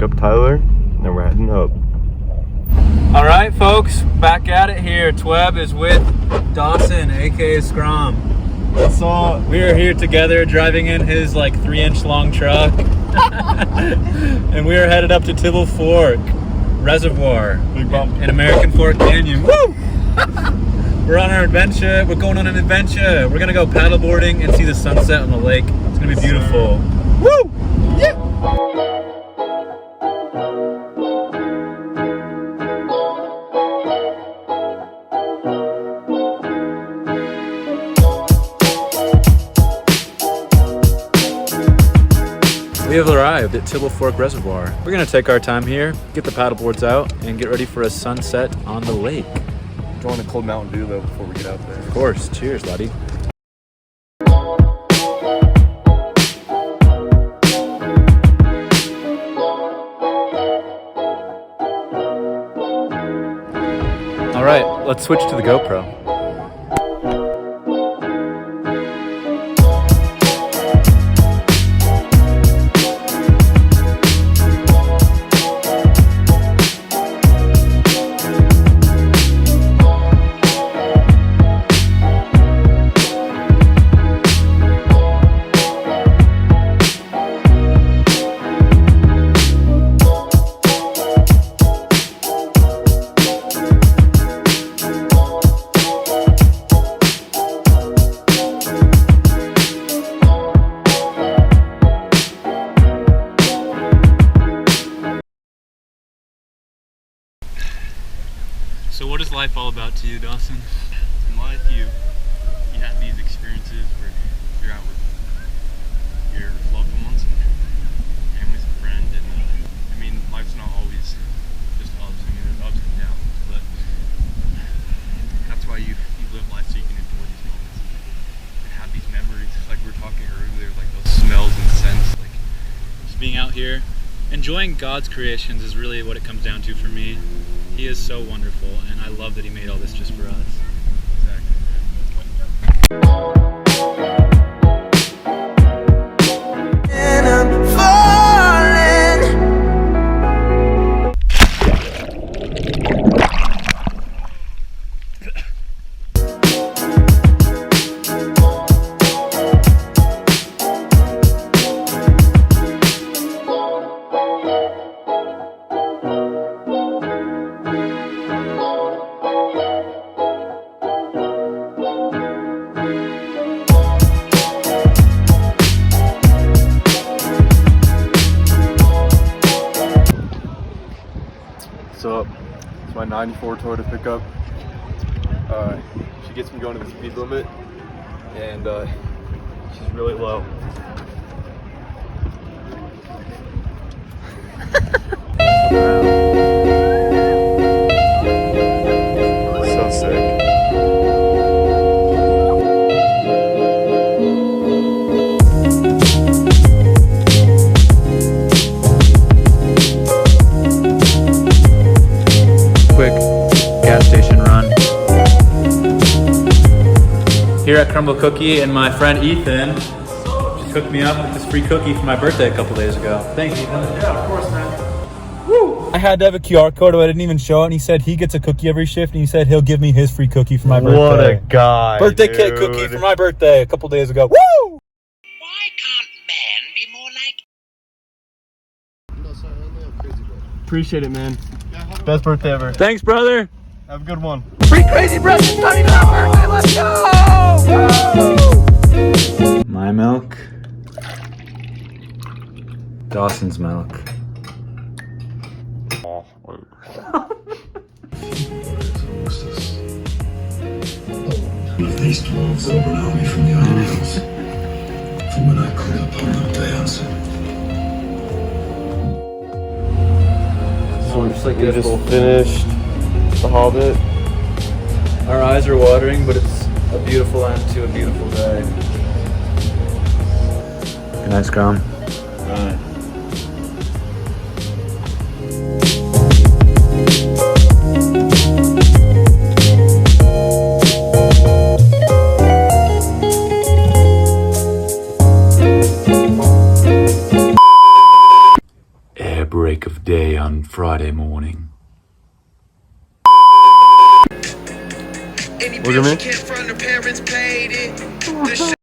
up Tyler, and then we're heading up. All right, folks, back at it here. Tweb is with Dawson, aka Scraum. So we are here together driving in his like 3-inch long truck. And we are headed up to Tibble Fork Reservoir in American Fork Canyon. Woo! We're on our adventure. We're going on an adventure. We're gonna go paddleboarding and see the sunset on the lake. It's gonna be beautiful. Woo! Yeah! We have arrived at Tibble Fork Reservoir. We're gonna take our time here, get the paddleboards out, and get ready for a sunset on the lake. Enjoying a cold Mountain Dew though before we get out there. Of course. Cheers, buddy. All right, let's switch to the GoPro. So what is life all about to you, Dawson? In life, you have these experiences where you're out with your loved ones and families and friends, and I mean, life's not always just ups. I mean, there's ups and downs, but that's why you live life so you can enjoy these moments and have these memories, like we were talking earlier, like those smells and scents. Like Just being out here, enjoying God's creations is really what it comes down to for me. He is so wonderful, and I love that he made all this just for us. exactly. And I'm falling. So it's my 94 Toyota pickup. She gets me going to the speed limit, and she's really low. So sick. Quick gas station run. Here at Crumble Cookie, and my friend Ethan just hooked me up with this free cookie for my birthday a couple days ago. Thanks, Ethan. Yeah, of course, man. Woo! I had to have a QR code, but I didn't even show it, and he said he gets a cookie every shift, and he said he'll give me his free cookie for my birthday. What a guy. Birthday dude. cake cookie for my birthday a couple days ago. Woo! Why can't men be more like... Appreciate it, man. Best birthday ever. Thanks, brother. Have a good one. Free crazy presents, $20. Let's go! Woo! My milk. Dawson's milk. These dwarves that run me from the islands. From when I called upon them, they answered. So we're just like We just finished The Hobbit. our eyes are watering, but it's a beautiful end to a beautiful day. Good night, Scrum. Right. Break break of day on Friday morning. Look at me.